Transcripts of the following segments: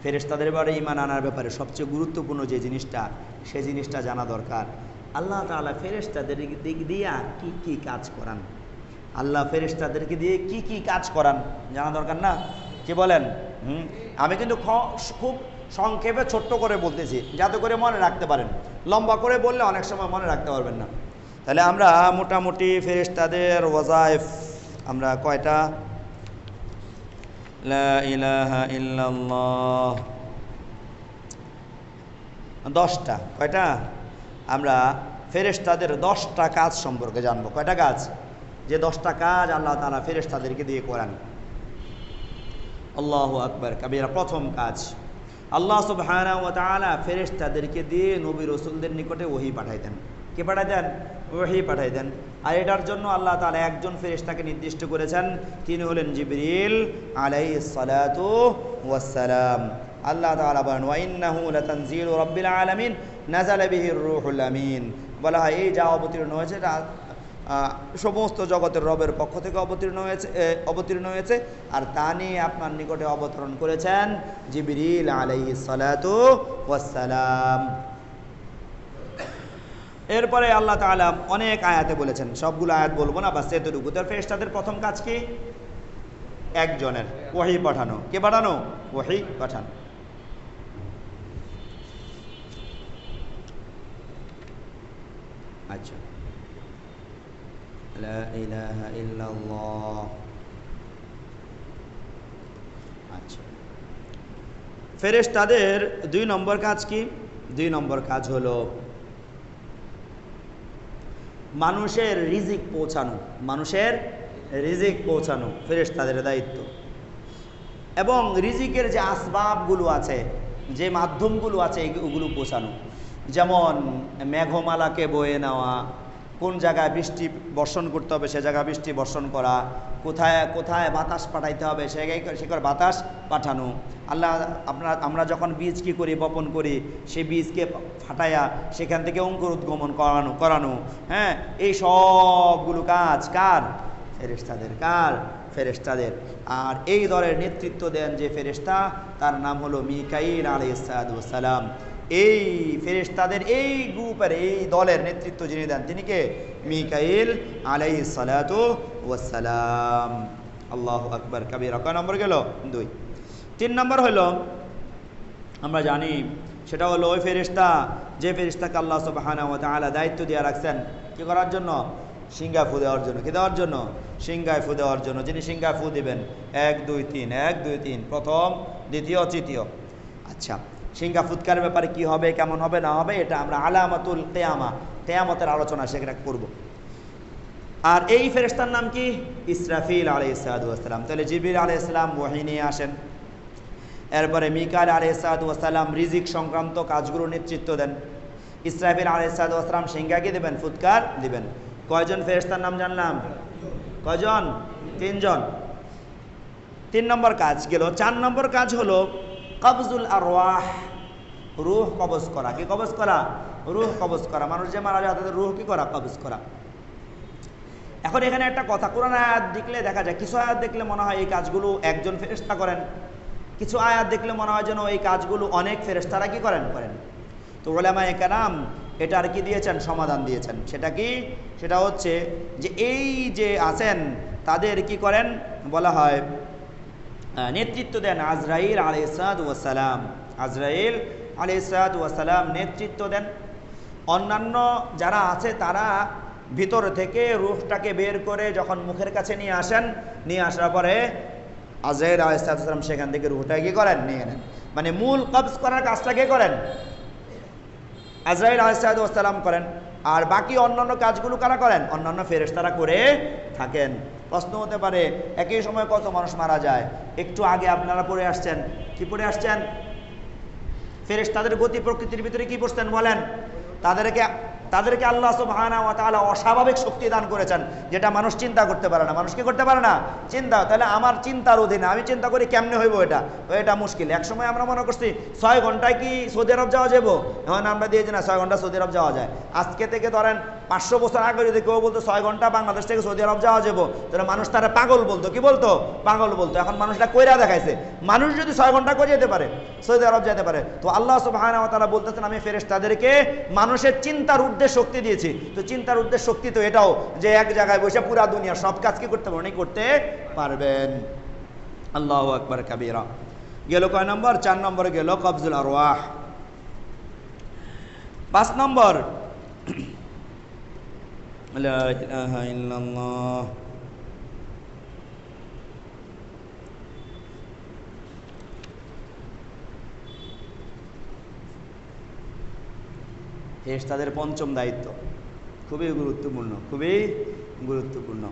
ফেরেশতাদের ব্যাপারে ঈমান আনার ব্যাপারে সবচেয়ে গুরুত্বপূর্ণ যে জিনিসটা, সেই জিনিসটা জানা দরকার। আল্লাহ তাআলা ফেরেশতাদের দিক দিয়ে কি কি কাজ করান, আল্লাহ ফেরেশতাদেরকে দিয়ে কি কি কাজ করান জানা দরকার না? কি বলেন? আমি কিন্তু খুব সংক্ষেপে ছোট্ট করে বলতেছি যাতে করে মনে রাখতে পারেন। লম্বা করে বললে অনেক সময় মনে রাখতে পারবেন না। তাহলে আমরা মোটামুটি ফেরেশতাদের ওয়াজাইফ আমরা কয়টা? লা ইলাহা ইল্লাল্লাহ 10টা। কয়টা? আমরা ফেরেশতাদের 10টা কাজ সম্পর্কে জানবো। কয়টা কাজ? যে 10টা কাজ আল্লাহ তাআলা ফেরেশতাদেরকে দিয়ে করান। আল্লাহু আকবার কাবীরা। প্রথম কাজ, আল্লাহ সুবহানাহু ওয়া তাআলা ফেরেশতাদেরকে দিয়ে নবী রাসূলদের নিকটে ওহী পাঠাইতেন। কে পাঠাইতেন? ওহী পাঠাইতেন। আর এটার জন্য আল্লাহ তাআলা একজন ফেরেশতাকে নির্দিষ্ট করেছেন, তিনি হলেন জিবরিল আলাইহিস সালাতু ওয়াস সালাম। আল্লাহ তাআলা বলেন, ওয়া ইন্নাহু লাতানজিলু রাব্বিল আলামিন নাযালা বিহির রূহুল আমিন। বলা হয় এই যা অবতীর্ণ হয়েছে সমস্ত জগতের রবের পক্ষ থেকে অবতীর্ণ হয়েছে আর তা নিয়ে আপনার নিকটে অবতরণ করেছেন জিবরিল আলাইহিস সালাতু ওয়াস সালাম। এরপরে আল্লাহ তাআলা অনেক আয়াতে বলেছেন, সবগুলো আয়াত বলবো না, বাস এতটুকু। তো ফেরেশতাদের প্রথম কাজ কি? একজনের, ওহী পাঠানো। কে পাঠানো? ওহী পাঠানো। আচ্ছা, লা ইলাহা ইল্লাল্লাহ। আচ্ছা, ফেরেশতাদের 2 নম্বর কাজ কি? 2 নম্বর কাজ হলো মানুষের রিজিক পৌঁছানো। মানুষের রিজিক পৌঁছানো ফেরেশতাদের দায়িত্ব। এবং রিজিকের যে আসবাবগুলো আছে, যে মাধ্যমগুলো আছে, এগুলো পৌঁছানো। যেমন মেঘমালাকে বয়ে নেওয়া, কোন জায়গায় বৃষ্টি বর্ষণ করতে হবে সে জায়গায় বৃষ্টি বর্ষণ করা, কোথায় কোথায় বাতাস পাঠাইতে হবে সেখানে বাতাস পাঠানো। আমরা যখন বীজ কি করি, বপন করি, সেই বীজকে ফাটাইয়া সেখান থেকে অঙ্কুর উদ্গমন করানো। হ্যাঁ, এই সবগুলো কাজ কার? ফেরেশতাদের। কার? ফেরেশতাদের। আর এই দলের নেতৃত্ব দেন যে ফেরেশতা, তার নাম হলো মিকাঈল আলাইহিস সালাম। এই ফেরেশতাদের এই গ্রুপের, এই দলের নেতৃত্ব যিনি দেন তিনি কে? মিকাঈল আলাইহিস সালাতু ওয়াস সালাম। আল্লাহু আকবার কাবীরা। কয় নম্বর গেল? 2। 3 নম্বর হলো আমরা জানি, সেটা হলো ওই ফেরেশতা যে ফেরেশতাকে আল্লাহ সুবহানাহু ওয়া তাআলা দায়িত্ব দিয়ে রাখছেন কি করার জন্য? সিংহায় ফু দেওয়ার জন্য। কি দেওয়ার জন্য? সিংহায় ফু দেওয়ার জন্য। যিনি সিংহায় ফু দিবেন 1 2 3, 1 2 3, প্রথম, দ্বিতীয়, তৃতীয়। আচ্ছা, সিংহা ফুৎকারের ব্যাপারে কি হবে, কেমন হবে না হবে, এটা আমরা আলামাতুল কিয়ামতের আলোচনা সেখানে করব। আর এই ফেরেশতার নাম কি? ইসরাফিল আলাইহিস সালাম। তাহলে জিবরিল আলাইহিস সালাম ওহী নিয়ে আসেন। এরপরে মিকাঈল আলাইহিস সালাম রিজিক সংক্রান্ত কাজগুলো নেতৃত্ব দেন। ইসরাফিল আলাইহিস সালাম সিংহাকে দিবেন, ফুৎকার দিবেন। কয়জন ফেরেশতার নাম জানলাম? কয়জন? 3 জন। 3 নম্বর কাজ গেল। 4 নম্বর কাজ হলো কবজুল আরওয়াহ, রূহ কবজ করা। কি কবজ করা? রূহ কবজ করা। মানুষ যে মারা যায় তাদের রূহ কি করা? কবজ করা। এখন এখানে একটা কথা, কোরআন আয়াত দেখলে দেখা যায়, কিছু আয়াত দেখলে মনে হয় এই কাজগুলো একজন ফেরেশতা করেন, কিছু আয়াত দেখলে মনে হয় যেন এই কাজগুলো অনেক ফেরেশতারা কি করেন? তো উলামায়ে কেরাম এটার কি দিয়েছেন? সমাধান দিয়েছেন। সেটা কি? সেটা হচ্ছে যে এই যে আছেন তাদের কি করেন? বলা হয় নেতৃত্ব দেন আজরাইল আলাইহিস সালাম। আজরাইল আলাইহিস সালাম নেতৃত্ব দেন। অন্যান্য যারা আছে তারা ভিতর থেকে রূহটাকে বের করে যখন মুখের কাছে নিয়ে আসেন, নিয়ে আসার পরে আজরাইল আলাইহিস সালাম সেখান থেকে রূহটাকে কি করেন? নিয়ে নেন। মানে মূল কবজ করার কাজটা কে করেন? আজরাইল আলাইহিস সালাম করেন। আর বাকি অন্যান্য কাজগুলো কারা করেন? অন্যান্য ফেরেশতারা করে থাকেন। প্রশ্ন হতে পারে, একই সময় কত মানুষ মারা যায়? একটু আগে আপনারা পড়ে আসছেন, কি পড়ে আসছেন? ফেরেশতাদের গতি প্রকৃতির ভিতরে কি পড়ছেন বলেন? তাদেরকে তাদেরকে আল্লাহ সুবহানাহু ওয়া তাআলা অস্বাভাবিক শক্তি দান করেছেন, যেটা মানুষ চিন্তা করতে পারে না। মানুষ কি করতে পারে না? চিন্তা। তাহলে আমার চিন্তার অধীনে, আমি চিন্তা করি কেমনে হইব, এটা মুশকিল। এক সময় আমরা মনে করছি 6 ঘন্টায় কি সৌদি আরব যাওয়া যাবো, এখন আমরা দিয়েছি না 6 ঘন্টা সৌদি আরব যাওয়া যায়। আজকে থেকে ধরেন 500 বছর আগে যদি কেউ বলতো 6 ঘন্টা বাংলাদেশ থেকে সৌদি আরব যাওয়া যাবো, তাহলে মানুষ তারা পাগল বলতো। কি বলতো? পাগল বলতো। এখন মানুষটা কইরা দেখাইছে, মানুষ যদি 6 ঘন্টা করে যেতে পারে, সৌদি আরব যেতে পারে। তো আল্লাহ সুবহানাহু ওয়া তাআলা বলতেছেন, আমি ফেরেশতাদেরকে মানুষের চিন্তার ঊর্ধ্বে শক্তি দিয়েছি। তো চিন্তার ঊর্ধ্বে শক্তি তো এটাও যে এক জায়গায় বসে পুরা দুনিয়া সব কাজ কি করতে পারবেন? করতে পারবেন। আল্লাহু আকবার কাবীরা। গেল কয় নম্বর? 4 নম্বরে গেল কবজুল আরওয়াহ। 5 নম্বর লা ইলাহা ইল্লাল্লাহ। ফেরেশতাদের পঞ্চম দায়িত্ব খুবই গুরুত্বপূর্ণ, খুবই গুরুত্বপূর্ণ।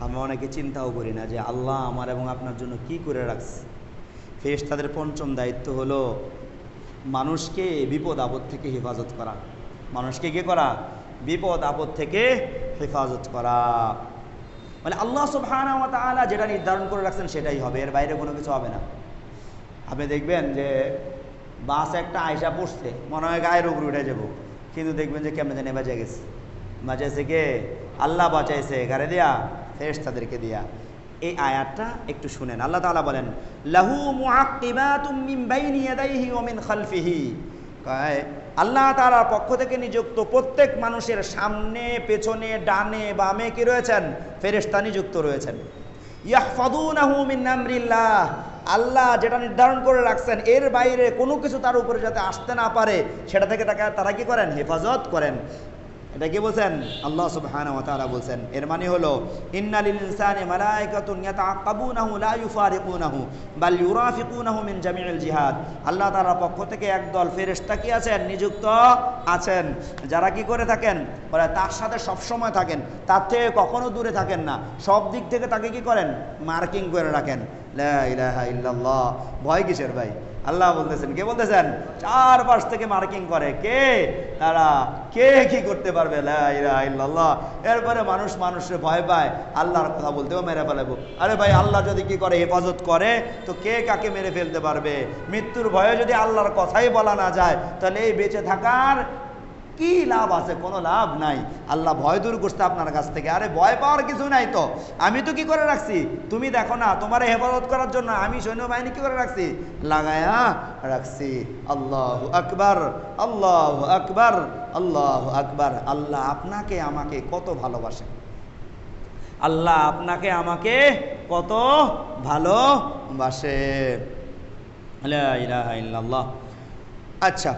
আমরা অনেকে চিন্তাও করি না যে আল্লাহ আমার এবং আপনার জন্য কি করে রাখছে। ফেরেশতাদের পঞ্চম দায়িত্ব হলো মানুষকে বিপদ আপদ থেকে হেফাজত করা। মানুষকে কি করা? বিপদ আপদ থেকে হেফাজত করা। মানে আল্লাহ সুবহানাহু ওয়া তাআলা যেটা নির্ধারণ করে রাখছেন সেটাই হবে, এর বাইরে কোনো কিছু হবে না। আপনি দেখবেন যে বাস একটা আয়সা পড়ছে, মনে হয় গায়ের উপরে উঠে যাবো, কিন্তু দেখবেন যে কেমন জানি বাঁচে গেছে। বাঁচাইছে কে? আল্লাহ বাঁচাইছে। গাড়ি দিয়া? ফেরেশতাদেরকে দিয়া। এই আয়াতটা একটু শুনেন। আল্লাহ তাআলা বলেন, লাহু মুআক্কিবাতুম মিন বাইনি ইয়াদাইহি ওয়া মিন খালফিহি। আল্লাহ তাআলার পক্ষ থেকে নিযুক্ত প্রত্যেক মানুষের সামনে, পেছনে, ডানে, বামে কি রয়েছেন? ফেরেশতা নিযুক্ত রয়েছেন। ইয়াহফাযুনাহু মিন আমরিল্লাহ। আল্লাহ যেটা নির্ধারণ করে রাখছেন এর বাইরে কোনো কিছু তার উপরে যাতে আসতে না পারে সেটা থেকে তারা কি করেন? হেফাজত করেন। এটা কি বলছেন? আল্লাহ সুবহানাহু ওয়া তাআলা বলছেন। এর মানে হলো ইন্নালিল ইনসানি মালাইকাতুন ইয়াতাআক্কাবুনাহু লা ইউফারিকুনাহু বাল ইউরাফিকুনাহু মিন জামিউল জিহাদ। আল্লাহ তাআলার পক্ষ থেকে একদল ফেরেশতা কি আছেন? নিযুক্ত আছেন, যারা কি করে থাকেন? বলে তার সাথে সব সময় থাকেন, তার থেকে কখনো দূরে থাকেন না, সব দিক থেকে তাকে কি করেন? মার্কিং করে রাখেন। লা ইলাহা ইল্লাল্লাহ। ভয় কিসের ভাই? আল্লাহ বলতেছেন, কে বলতেছেন? চারপাশ থেকে মার্কিং করে। কে? তারা। কে কি করতে পারবে? লা ইলাহা ইল্লাল্লাহ। এরপরে মানুষের ভয় পায়, আল্লাহর কথা বলতেও মেরে ফেলাবো। আরে ভাই, আল্লাহ যদি কি করে? হেফাজত করে, তো কে কাকে মেরে ফেলতে পারবে? মৃত্যুর ভয়ে যদি আল্লাহর কথাই বলা না যায়, তাহলে এই বেঁচে থাকার কি লাভ আছে? কোনো লাভ নাই। আল্লাহ ভয় দূর করতে আপনার কাছ থেকে। আরে ভয় পাওয়ার কিছু নাই তো, আমি তো কি করে রাখছি? তুমি দেখো না, তোমার হেফাজত করার জন্য আমি সৈন্যবাহিনী কি করে রাখছি? লাগায়া রাখছি। আল্লাহু আকবার, আল্লাহু আকবার, আল্লাহু আকবার। আল্লাহ আপনাকে আমাকে কত ভালোবাসে, আল্লাহ আপনাকে আমাকে কত ভালোবাসে। লা ইলাহা ইল্লাল্লাহ। আচ্ছা,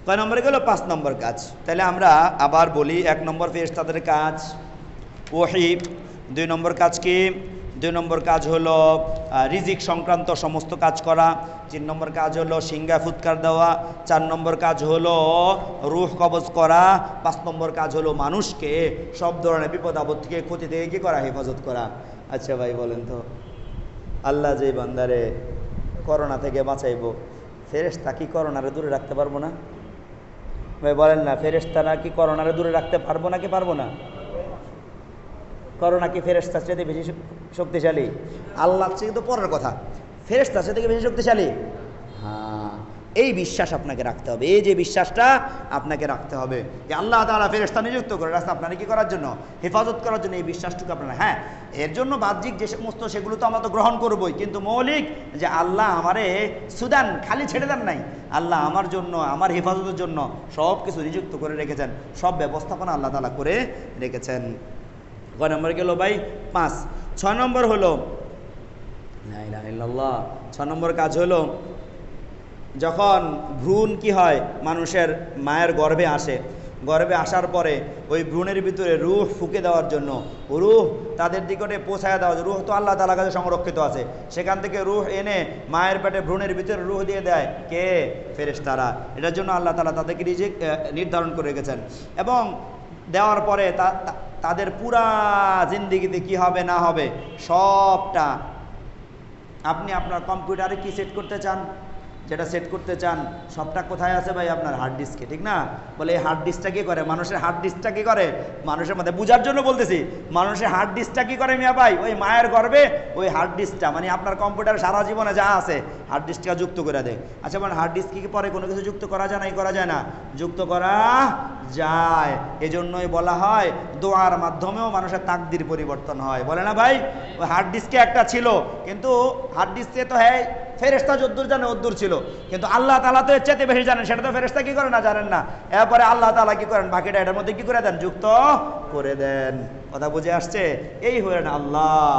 কয় নম্বরে গেল? 5 নম্বর কাজ। তাহলে আমরা আবার বলি, 1 নম্বর ফেরেশতাদের কাজ ওহী। 2 নম্বর কাজ কি? 2 নম্বর কাজ হলো রিজিক সংক্রান্ত সমস্ত কাজ করা। 3 নম্বর কাজ হলো সিংহা ফুৎকার দেওয়া। 4 নম্বর কাজ হলো রূহ কবজ করা। 5 নম্বর কাজ হলো মানুষকে সব ধরনের বিপদ আপদ থেকে, ক্ষতি থেকে কি করা? হেফাজত করা। আচ্ছা ভাই বলেন তো, আল্লাহ যে বান্দারে করোনা থেকে বাঁচাইবো, ফেরেশতা কি করোনারে দূরে রাখতে পারবো না? ভাই বলেন না, ফেরেশতারা কি করোনারে দূরে রাখতে পারবো না কি পারবো না? করোনা কি ফেরেশতার চেয়ে বেশি শক্তিশালী? আল্লাহর চেয়ে তো পরের কথা, ফেরেশতার চেয়ে বেশি শক্তিশালী। হ্যাঁ, এই বিশ্বাস আপনাকে রাখতে হবে। এই যে বিশ্বাসটা আপনাকে রাখতে হবে যে আল্লাহ তাআলা ফেরেশতা নিযুক্ত করে রাস্তা আপনারা কি করার জন্য? হেফাজত করার জন্য। এই বিশ্বাসটুকু আপনারা, হ্যাঁ, এর জন্য বাহ্যিক যে সমস্ত সেগুলো তো আমরা তো গ্রহণ করবই, কিন্তু মৌলিক যে আল্লাহ আমারে সুদান খালি ছেড়ে দেন নাই, আল্লাহ আমার জন্য, আমার হেফাজতের জন্য সব কিছু নিযুক্ত করে রেখেছেন, সব ব্যবস্থাপনা আল্লাহ তাআলা করে রেখেছেন। কয় নম্বর গেল ভাই? 5। 6 নম্বর হলো লা ইলাহা ইল্লাল্লাহ। 6 নম্বর কাজ হলো যখন ভ্রূণ কি হয়? মানুষের মায়ের গর্ভে আসে, গর্ভে আসার পরে ওই ভ্রূণের ভিতরে রূহ ফুঁকে দেওয়ার জন্য, রূহ তাদের নিকটে পৌঁছায় দেওয়া। রূহ তো আল্লাহ তাআলার কাছে সংরক্ষিত আছে, সেখান থেকে রূহ এনে মায়ের পেটে ভ্রূণের ভিতরে রূহ দিয়ে দেয় কে? ফেরেশতারা। এটার জন্য আল্লাহ তাআলা তাদেরকে রিজিক নির্ধারণ করে রেখেছেন। এবং দেওয়ার পরে তাদের পুরা জিন্দেগিতে কি হবে না হবে সবটা আপনি আপনার কম্পিউটারে কি সেট করতে চান? যেটা সেট করতে চান সবটা কোথায় আছে ভাই? আপনার হার্ড ডিস্কে, ঠিক না? বলে এই হার্ড ডিস্কটা কী করে? মানুষের হার্ড ডিস্কটা কী করে? মানুষের মধ্যে বোঝার জন্য বলতেছি, মানুষের হার্ড ডিস্কটা কী করে মিয়া ভাই? ওই মায়ের গর্ভে ওই হার্ড ডিস্কটা, মানে আপনার কম্পিউটার সারা জীবনে যা আছে হার্ড ডিস্কটা যুক্ত করে দেয়। আচ্ছা মানে হার্ড ডিস্ক কি পরে কোনো কিছু যুক্ত করা যায় না? করা যায় না? যুক্ত করা যায়। এজন্যই বলা হয় দোয়ার মাধ্যমেও মানুষের তাকদির পরিবর্তন হয়, বলে না ভাই? ওই হার্ড ডিস্কে একটা ছিল, কিন্তু হার্ড ডিস্কে তো হ্যাঁ ফেরেশতা যদ্দূর জানে অদ্দূর ছিল, কিন্তু আল্লাহ তাআলা তো এর চাইতে বেশি জানেন, সেটা তো ফেরেশতা কি করে না জানেন না। এরপরে আল্লাহ তাআলা কি করেন? বাকিটা এটার মধ্যে কি করে দেন? যুক্ত করে দেন। কথা বুঝে আসছে? এই হলেন আল্লাহ,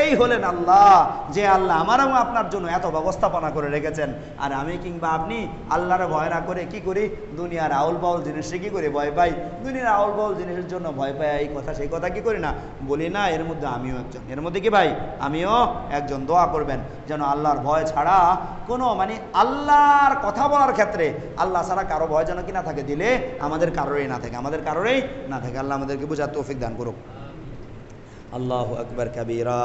এই হলেন আল্লাহ, যে আল্লাহ আমার এবং আপনার জন্য এত ব্যবস্থাপনা করে রেখেছেন। আর আমি কিংবা আপনি আল্লাহর ভয় না করে কি করি? দুনিয়ার আউল বাউল জিনিসে কি করি? ভয় পাই। দুনিয়ার আউল বাউল জিনিসের জন্য ভয় পাই, এই কথা সেই কথা কি করি না? বলি না। এর মধ্যে আমিও একজন, এর মধ্যে কি ভাই? আমিও একজন। দোয়া করবেন যেন আল্লাহর ভয় ছাড়া কোনো, মানে আল্লাহর কথা বলার ক্ষেত্রে আল্লাহ ছাড়া কারো ভয় যেন কি না থাকে, দিলে আমাদের কারোরই না থাকে, আমাদের কারোরই না থাকে। আল্লাহ আমাদেরকে বোঝার তৌফিক দান করুক। আল্লাহু আকবার কাবীরা।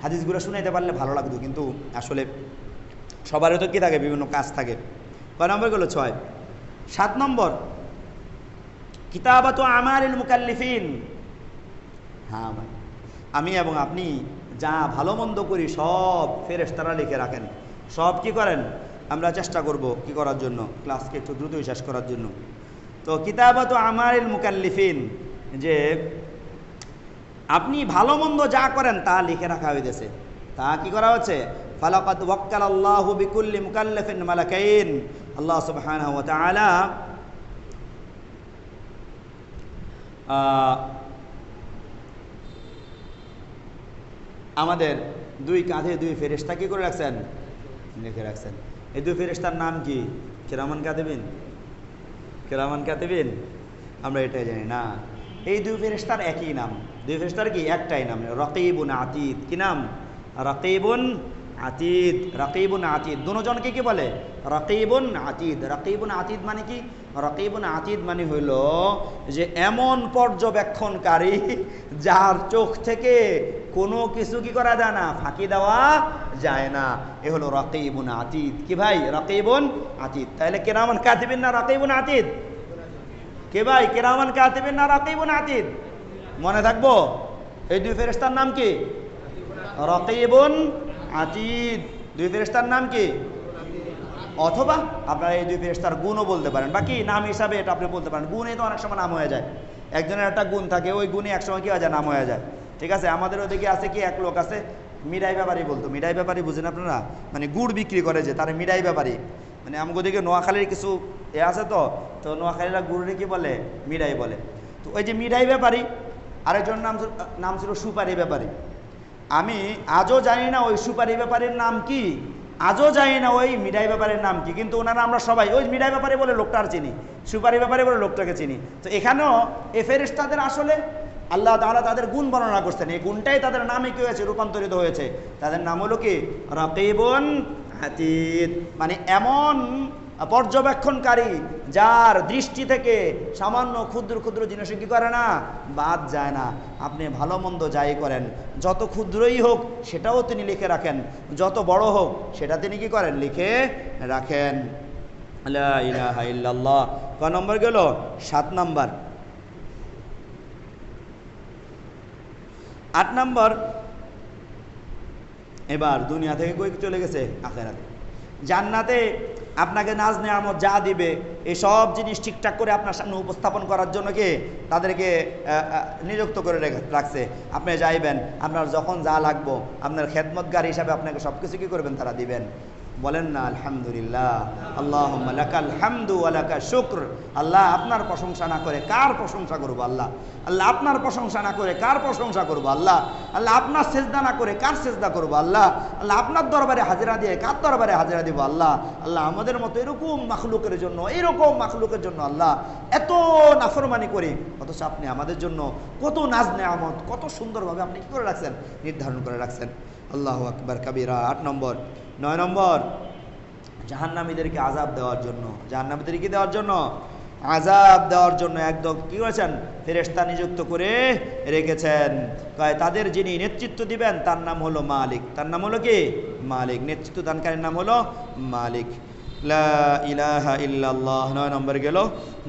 হাদিসগুলো শুনাইতে পারলে ভালো লাগতো, কিন্তু আসলে সবারই তো কি থাকে, বিভিন্ন কাজ থাকে। কয় নম্বর গেল? 6। 7 নম্বর কিতাবাতু আমালিল মুকাল্লিফিন। হ্যাঁ ভাই, আমি এবং আপনি যা ভালো মন্দ করি সব ফেরেশতারা লিখে রাখেন। সব কি করেন? আমরা চেষ্টা করব কি করার জন্য? ক্লাসকে একটু দ্রুতই শেষ করার জন্য। তো কিতাবাতু আমালিল মুকাল্লিফিন, যে আপনি ভালো মন্দ যা করেন তা লিখে রাখা হইতেছে। তা কি করা হচ্ছে? ফালাকাদ ওয়াক্কালাল্লাহু বিকুল্লি মুকাল্লিফিন মালাকাইন। আল্লাহ সুবহানাহু ওয়া তাআলা আমাদের দুই কাঁধে দুই ফেরেশতা কি করে রাখছেন? লিখে রাখছেন। এই দুই ফেরেশতার নাম কি? কিরামান কাতিবিন। কিরামান কাতিবিন, আমরা এটাই জানি না। এই দুই ফেরেশতার একই নাম। দুই ফেরেশতার কি? একটাই নাম, রাকিবুন আতীদ। কি নাম? রাকিবুন আতীদ। রাকিবুন আতীদ দুজনকে কি বলে? রাকিবুন আতীদ। রাকিবুন আতীদ মানে কি? রাকিবুন আতীদ মানে হইল যে এমন পর্যবেক্ষণকারী যার চোখ থেকে কোনো কিছু কি করা যায় না, ফাঁকি দেওয়া যায় না। এ হলো রাকিবুন আতীদ। কি ভাই? রাকিবুন আতীদ। তাহলে কিরামান কাতিবিন না রাকিবুন আতীদ? কে ভাই? কিরামান কাতিবিন না রাকিবুন আতীদ? মনে থাকবো? এই দুই ফেরেশতার নাম কি? রাকিবুন আতীদ। দুই ফেরেশতার নাম কি? অথবা আপনারা এই দুই ফেরেশতার গুণও বলতে পারেন, বাকি নাম হিসাবে এটা আপনি বলতে পারেন। গুণে তো অনেক সময় নাম হয়ে যায়। একজনের একটা গুণ থাকে, ওই গুণে একসময় কি হয়ে যায়? নাম হয়ে যায়। ঠিক আছে? আমাদের ওদিকে আছে কি, এক লোক আছে মিঠাই ব্যাপারী বলতো। মিঠাই ব্যাপারী বুঝেন আপনারা? মানে গুড় বিক্রি করে, যে তার মিঠাই ব্যাপারী। মানে আমাদের ওদিকে নোয়াখালীর কিছু এ আছে, তো নোয়াখালীরা গুড়ে কি বলে? মিঠাই বলে। তো ওই যে মিঠাই ব্যাপারী, আরেকজন নাম ছিল সুপারি ব্যাপারী। আমি আজও জানি না ওই সুপারি ব্যাপারীর নাম কি, আজও জানি না ওই মিঠাই ব্যাপারের নাম কি, কিন্তু ওনারা আমরা সবাই ওই মিঠাই ব্যাপারে বলে লোকটার চিনি, সুপারি ব্যাপারে বলে লোকটাকে চিনি। তো এখানেও এ ফেরেশতাদের আসলে আল্লাহ তাআলা তাদের গুণ বর্ণনা করছেন, এই গুণটাই তাদের নামে কি হয়েছে? রূপান্তরিত হয়েছে। তাদের নাম হলো কি? রাকিবুন আতীদ। মানে এমন পর্যবেক্ষণকারী যার দৃষ্টি থেকে সামান্য ক্ষুদ্র ক্ষুদ্র জিনিস কি করে না, বাদ যায় না। আপনি ভালো মন্দ যাই করেন, যত ক্ষুদ্রই হোক সেটাও তিনি লিখে রাখেন, যত বড় হোক সেটা তিনি কি করেন? লিখে রাখেন। লা ইলাহা ইল্লাল্লাহ। কয় নম্বর গেল? 7 নম্বর। 8 নম্বর, এবার দুনিয়া থেকে কই চলে গেছে? আখিরাতে। জান্নাতে আপনাকে নাজ নেয়ামত যা দিবে এই সব জিনিস ঠিকঠাক করে আপনার সামনে উপস্থাপন করার জন্য কে তাদেরকে নিযুক্ত করে রাখছে। আপনি যাইবেন, আপনার যখন যা লাগবো আপনার খেদমতগার হিসাবে আপনাকে সব কিছু কী করবেন? তারা দিবেন। বলেন না আলহামদুলিল্লাহ। আল্লাহুম্মা লাকাল হামদু ওয়া লাকা শুকর। আল্লাহ আপনার প্রশংসা না করে কার প্রশংসা করব? আল্লাহ আল্লাহ আপনার প্রশংসা না করে কার প্রশংসা করব? আল্লাহ আল্লাহ আপনার সেজদা না করে কার সেজদা করব? আল্লাহ আল্লাহ আপনার দরবারে হাজিরা দিয়ে কার দরবারে হাজিরা দিব? আল্লাহ আল্লাহ আমাদের মতো এরকম মাখলুকের জন্য, এরকম মাখলুকের জন্য আল্লাহ এত নাফরমানি করি, অথচ আপনি আমাদের জন্য কত নাজ নেয়ামত, কত সুন্দরভাবে আপনি কী করে রাখছেন? নির্ধারণ করে রাখছেন। আল্লাহু আকবার কাবীরা। 8 নম্বর। 9 নম্বর, জাহান্নামীদেরকে আযাব দেওয়ার জন্য, জাহান্নামীদেরকে দেওয়ার জন্য, আযাব দেওয়ার জন্য একদম কি করেছেন? ফেরেশতা নিযুক্ত করে রেখেছেন। তাদের যিনি নেতৃত্ব দিবেন তার নাম হলো মালিক। তার নাম হলো কি? মালিক। নেতৃত্ব দানকারীর নাম হলো মালিক। লা ইলাহা ইল্লাল্লাহ 9 নম্বর গেল।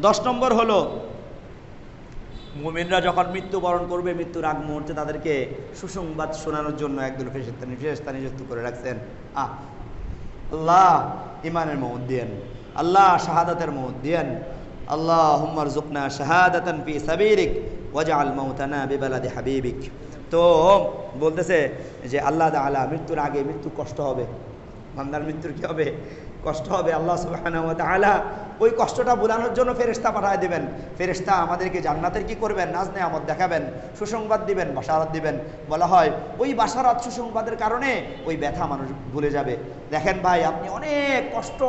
10 নম্বর হলো মুমিনরা যখন মৃত্যুবরণ করবে, মৃত্যুর আগ মুহূর্তে তাদেরকে সুসংবাদ শোনানোর জন্য একদল ফেরেশতা নিযুক্ত করে রাখছেন। আল্লাহ ইমানের মউত দিয়েন, আল্লাহ শাহাদাতের মউত দিয়েন। আল্লাহুম্মা রযুকনা শাহাদাতান ফি সাবিলিক ওয়াজআল মাউতানা বিবালাদি হাবিবিক। তো বলতেছে যে আল্লাহ তাআলা মৃত্যুর আগে, মৃত্যু কষ্ট হবে, বান্দার মৃত্যুর কি হবে? কষ্ট হবে। আল্লাহ সুবহানাহু ওয়া তাআলা ওই কষ্টটা ভুলানোর জন্য ফেরেশতা পাঠিয়ে দিবেন। ফেরেশতা আমাদেরকে জান্নাতের কি করবেন? নাজ নেয়ামত দেখাবেন, সুসংবাদ দিবেন, বাশারাত দিবেন। বলা হয় ওই বাশারাত সুসংবাদের কারণে ওই ব্যথা মানুষ ভুলে যাবে। দেখেন ভাই, আপনি অনেক কষ্ট,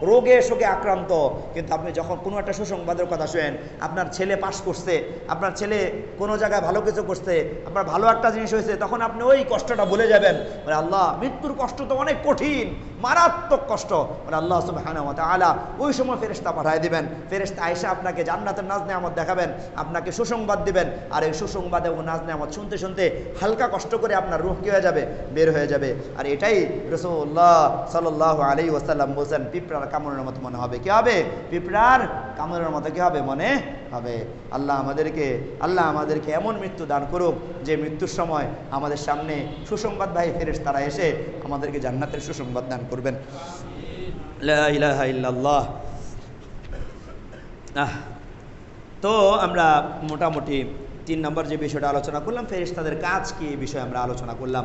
রোগে শোকে আক্রান্ত, কিন্তু আপনি যখন কোনো একটা সুসংবাদের কথা শুনেন, আপনার ছেলে পাস করছে, আপনার ছেলে কোনো জায়গায় ভালো কিছু করছে, আপনার ভালো একটা জিনিস হয়েছে, তখন আপনি ওই কষ্টটা ভুলে যাবেন। বলে আল্লাহ, মৃত্যুর কষ্ট তো অনেক কঠিন, মারাত্মক কষ্ট। বলে আল্লাহ সুবহানাহু ওয়া তাআলা ওই সময় ফেরেশতা পাঠিয়ে দিবেন। ফেরেশতা আয়েশা আপনাকে জান্নাতের নাজ নেয়ামত দেখাবেন, আপনাকে সুসংবাদ দিবেন। আর এই সুসংবাদ এবং নাজ নেয়ামত শুনতে শুনতে হালকা কষ্ট করে আপনার রূহ কি হয়ে যাবে? বের হয়ে যাবে। আর এটাই রাসূলুল্লাহ সাল্লাল্লাহু আলাইহি ওয়াসাল্লাম বলেন, পিঁপড়ার কামড়ের মতো মনে হবে। কি হবে? পিঁপড়ার কামড়ের মতো কি হবে? মনে হবে। আল্লাহ আমাদেরকে এমন মৃত্যু দান করুক যে মৃত্যুর সময় আমাদের সামনে সুসংবাদবাহী ফেরেশতারা এসে আমাদেরকে জান্নাতের সুসংবাদ দান করবেন। লা ইলাহা ইল্লাল্লাহ। তো আমরা মোটামুটি 3 নম্বর যে বিষয়টা আলোচনা করলাম, ফেরেশতাদের কাজ কি, এই বিষয়ে আমরা আলোচনা করলাম।